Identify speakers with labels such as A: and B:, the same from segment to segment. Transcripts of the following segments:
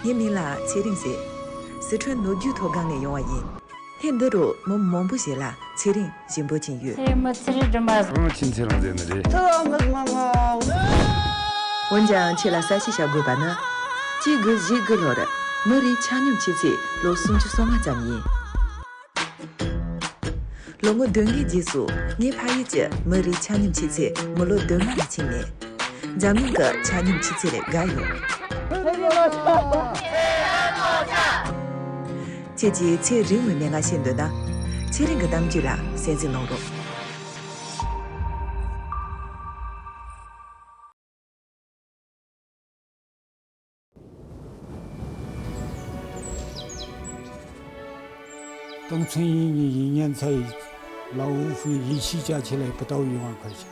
A: 也没啦，确定些。四川노주头港的用话音，很多路忙不些啦，确定进不进入。文章去了30小个班呢，几个了的，每日常用起罗送就送啊咱们。龙我等的技术，你怕一节每日常用起没落等啊的青年，咱们个常用起的该用。姐姐切人们两个先的呢，切人个当局啦，先是弄着。
B: 当村一年才劳务费一起加起来不到1万块钱，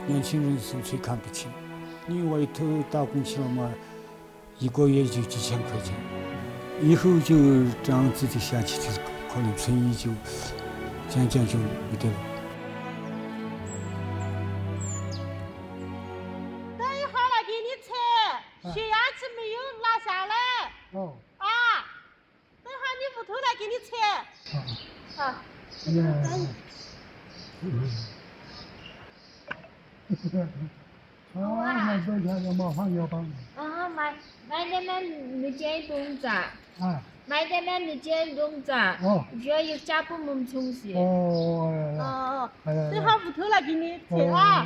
B: 年轻人是最看不起。你外头打工去了嘛，一个月就几千块钱，以后就这样子的下去，就可能村医就渐渐就没得了。
C: 等一会儿来给你测，血压值没有拿下来。哦。啊，等会儿你屋头来给你测。好。
B: 那多钱要麻烦要帮。
D: 买点面你煎东子。买点面你煎东子。需要有加不蒙充实。
C: 等会儿屋头来给你测啊。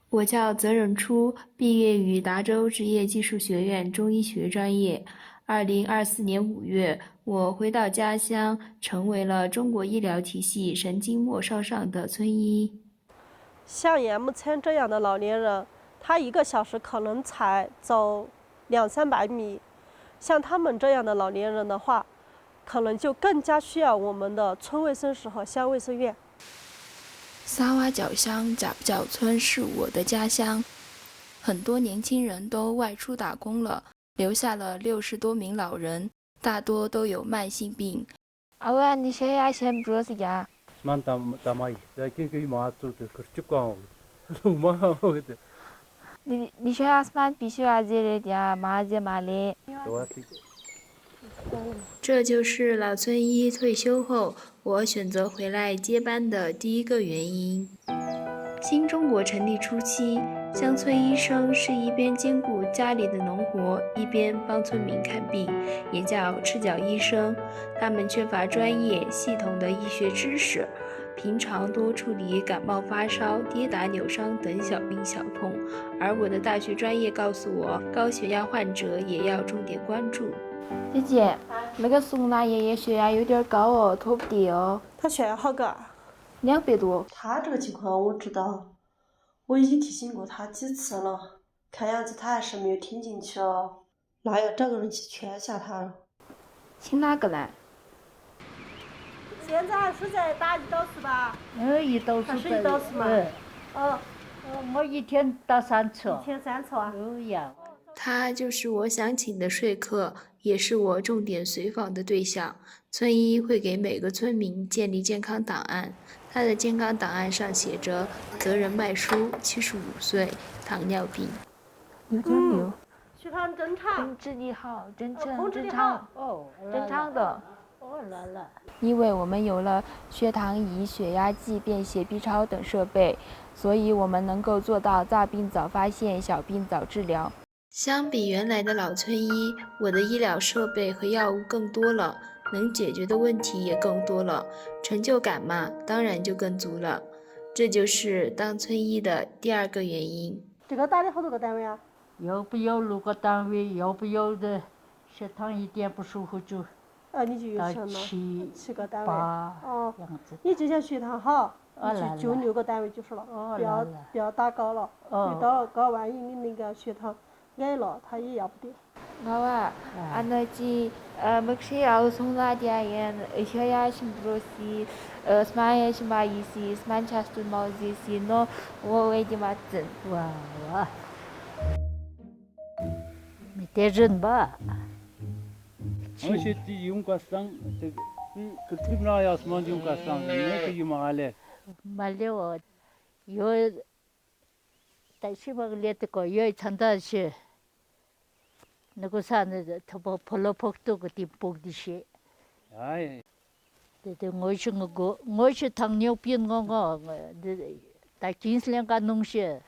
E: 我叫泽忍初，毕业于达州职业技术学院中医学专业。2024年5月，我回到家乡，成为了中国医疗体系神经末梢上的村医。
C: 像严木村这样的老年人，他1个小时可能才走200-300米。像他们这样的老年人的话，可能就更加需要我们的村卫生室和乡卫生院。
E: 撒瓦角乡贾布角村是我的家乡，很多年轻人都外出打工了，留下了60多名老人，大多都有慢性病。
D: 你血压先不是呀？你血压必须要这点马嘞。
E: 这就是老村医退休后我选择回来接班的第一个原因。新中国成立初期，乡村医生是一边兼顾家里的农活，一边帮村民看病，也叫赤脚医生。他们缺乏专业系统的医学知识，平常多处理感冒发烧、跌打扭伤等小病小痛。而我的大学专业告诉我，高血压患者也要重点关注。
D: 姐姐，那个宋大爷爷血压有点高哦，拖不地哦。
C: 他血压好高
D: ？200多。
C: 他这个情况我知道，我已经提醒过他几次了，看样子他还是没有听进去哦。那要找个人去劝下他了。
D: 请哪个来？
C: 现在还是在打胰岛素吧？
F: 胰岛素。
C: 还是胰岛素嘛？
F: 我一天打3次。
C: 1天3次啊？
E: 他就是我想请的说客，也是我重点随访的对象。村医会给每个村民建立健康档案，他的健康档案上写着责任脉书，75岁，糖尿病。
D: 6.6。
C: 血糖正常。
D: 控制的好，正常
F: 的。
D: 因为我们有了血糖仪、血压计、便血 B 超等设备，所以我们能够做到大病早发现，小病早治疗。
E: 相比原来的老村医，我的医疗设备和药物更多了，能解决的问题也更多了，成就感嘛，当然就更足了。这就是当村医的第2个原因。
C: 这个打的好多个单位啊？
F: 有不有6个单位？有不有的血糖一点不舒服就
C: 你就有钱了，7个单位。
F: 样子。
C: 你就想血糖好，你就6个单位就是了，不要打高了，一打高万一你那个血糖矮了，他也要不得。
D: 혹시 송라디아엔 의셔야심브로시 스마야심바이시 스만차스마우지시 노 오웨디 맞든.
F: 와. 밑에 준 봐.
B: 어시티 용가상 그 트리브나야스만 용가상 내가 유마할래.
F: 말려. 요 다시 먹을래 거 요 찬다시. 那个啥那他把跑了跑多个地蹦的些。
G: 哎，
F: 对，我是糖尿病但尽量干弄些，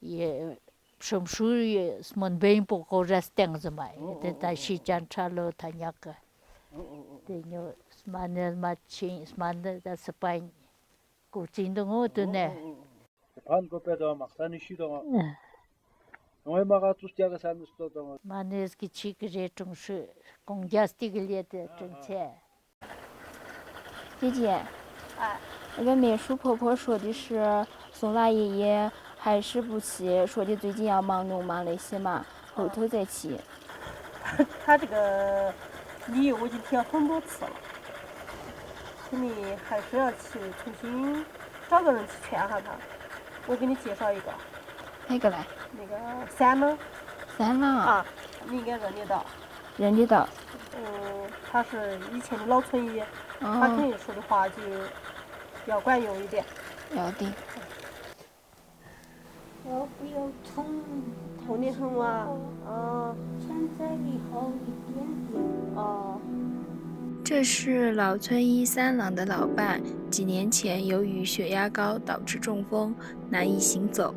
F: 也什么书也什么病不好rest 定着买，但是讲差了他那个，对妞什么的嘛亲什么的在斯班，古今的我的呢。
G: 반 kopeda mak sani shido ma. Noi maga tus jaga sani sto da.
F: Manes que chique je中是公家这个列的挣钱。
D: 姐姐，那个美术婆婆说的是宋老爷爷还是不去，说的最近要忙农忙那些嘛，后头再去。
C: 他这个理由我已经听很多次了，你还是要去重新找个人去劝下他。我给你介绍一个，
D: 哪个来？
C: 那个三郎
D: 三郎
C: 啊，你应该认得到。
D: 认得到。
C: 他是以前的老村医，他肯定说的话就要管用一点。
D: 要的。
H: 我不要痛，
C: 痛得很啊！啊，
H: 现在也好一点点。
C: 哦。
E: 这是老村医三郎的老伴，几年前由于血压高导致中风，难以行走。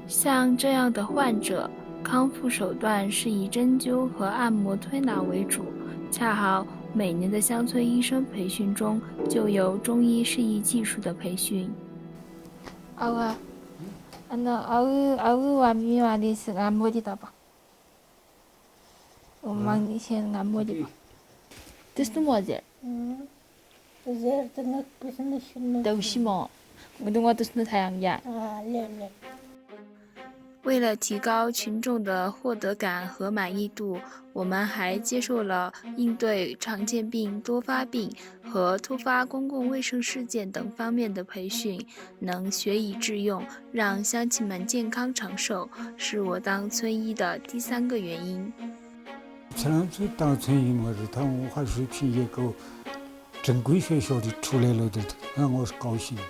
E: 像这样的患者，康复手段是以针灸和按摩推拿为主。恰好每年的乡村医生培训中就有中医适应技术的培训。
D: 아우 와미是按摩的吧？我忙的先按摩的吧。这是么子？
H: 这这个不是那什么？
D: 都是么？我都是太阳眼。
H: 来。
E: 为了提高群众的获得感和满意度，我们还接受了应对常见病、多发病和突发公共卫生事件等方面的培训，能学以致用，让乡亲们健康长寿，是我当村医的第3个原因。
B: 前两次当村医嘛，是他文化水平也够，正规学校的出来了的，让我是高兴的。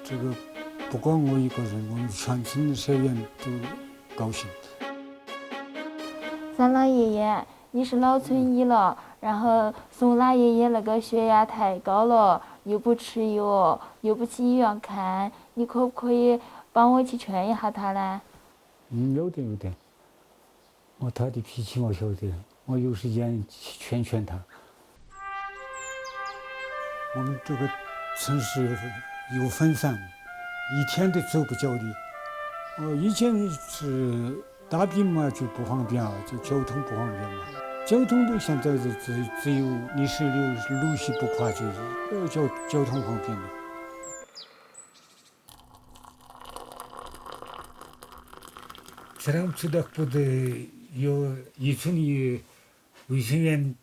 B: 这个。不光我一个人，我们全村的社员都高兴。
D: 三郎爷爷，你是老村医了，然后宋老爷爷那个血压太高了，又不吃药，又不去医院看，你可不可以帮我去劝一下他呢？
B: 有点。他的脾气我晓得，我有时间去劝他。我们这个城市有分散。一天都走不着的，以前是大病嘛就不方便了，就交通不方便嘛。交通都现在是只有泥石流路系不跨就是交通方便的。这两次的不得有一村的卫生院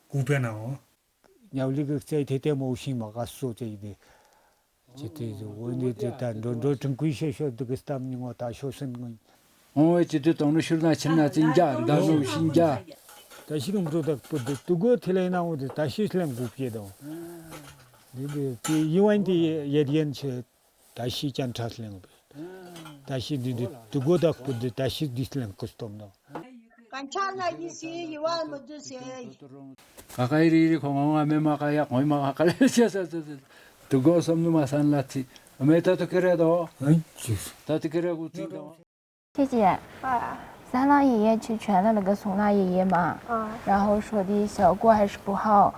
B: 固变了哦，要那个在点模型嘛，他说这一点。就是我那这正规学校这个他们我大学生我
G: 这都当了学那亲那真假，那都新假。
B: 但是我们说的不得，如果提来那我的大学生不别的，那个比一万的也点去大学检查是两个，大学的如果的不得大学的是两个stom的。
H: 干查了一些一万么这些。
G: 가까이리 공항에 매마가야 거기마가 갈래셔서 두고 섬는 마산라티 메타도 그래도 다도 그래고 뛰도
D: 姐姐，三郎爷爷去劝了那个宋老爷爷嘛，然后说的效果还是不好。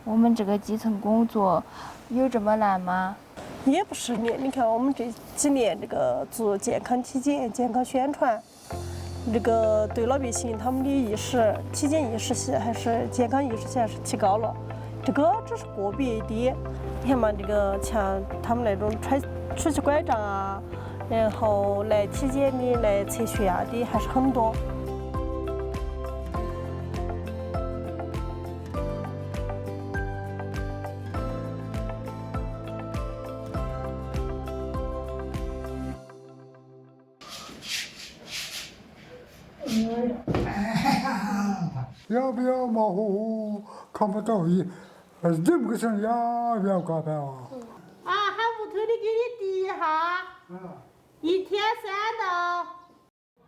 D: 我们这个基层工作有这么难吗？
C: 也不是你看我们这几年这个做健康体检、健康宣传，这个对老百姓他们的意识、体检意识还是健康意识还是提高了。这个只是个别一点，你看嘛，这个像他们那种拄起拐杖啊，然后来体检的、来测血压的还是很多。
B: 要不要马虎看不到这么个声呀，不要挂牌啊！
H: 啊，喊屋头的给你滴一下，1天3刀。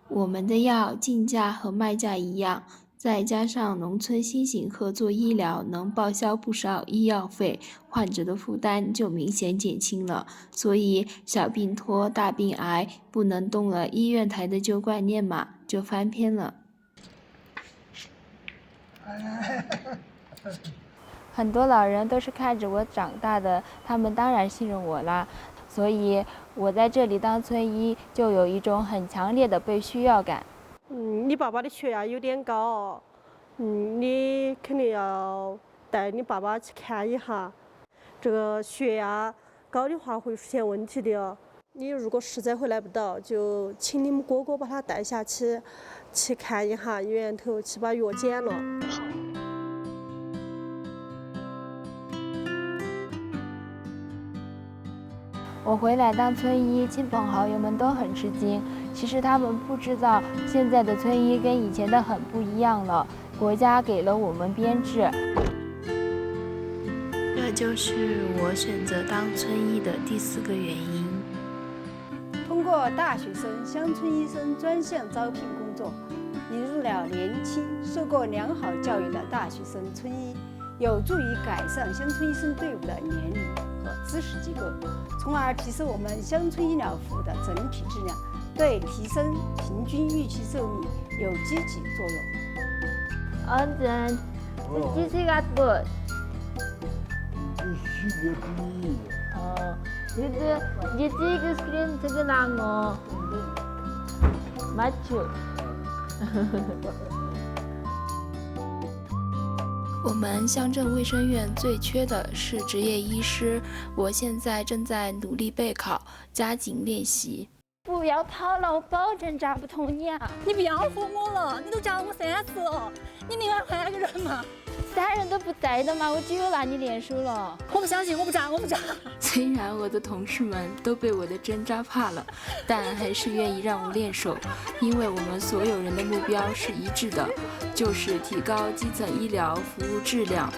E: 我们的药进价和卖价一样，再加上农村新型合作医疗能报销不少医药费，患者的负担就明显减轻了。所以小病拖大病挨，不能动了医院台的旧观念嘛，就翻篇了。
D: 很多老人都是看着我长大的，他们当然信任我啦。所以我在这里当村医，就有一种很强烈的被需要感。
C: 你爸爸的血压有点高，你肯定要带你爸爸去看一下。这个血压高的话会出现问题的哦。你如果实在回来不到，就请你们哥哥把他带下去看一下医院头，去把药检了。
D: 我回来当村医，亲朋好友们都很吃惊。其实他们不知道，现在的村医跟以前的很不一样了。国家给了我们编制，
E: 这就是我选择当村医的第4个原因。
I: 通过大学生乡村医生专项招聘工作，引入了年轻、受过良好教育的大学生村医，有助于改善乡村医生队伍的年龄和知识结构，从而提升我们乡村医疗服务的整体质量，对提升平均预期寿命有积极作用。
D: 언젠 지지가 또 지지 그 스크린 되게 나고 맞죠?
E: 我们乡镇卫生院最缺的是执业医师，我现在正在努力备考，加紧练习。
D: 不要跑了，我保证扎不通你啊！
J: 你不要唬我了，你都扎我3次了，你另外换个人嘛
D: ？3人都不在的嘛，我只有拿你练手了。
J: 我不相信，我不扎。
E: 虽然我的同事们都被我的针扎怕了，但还是愿意让我练手，因为我们所有人的目标是一致的，就是提高基层医疗服务质量。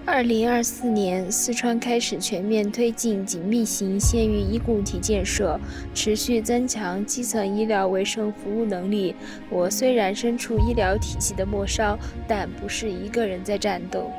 E: 2024年，四川开始全面推进紧密型县域医共体建设，持续增强基层医疗卫生服务能力。我虽然身处医疗体系的末梢，但不是一个人在战斗。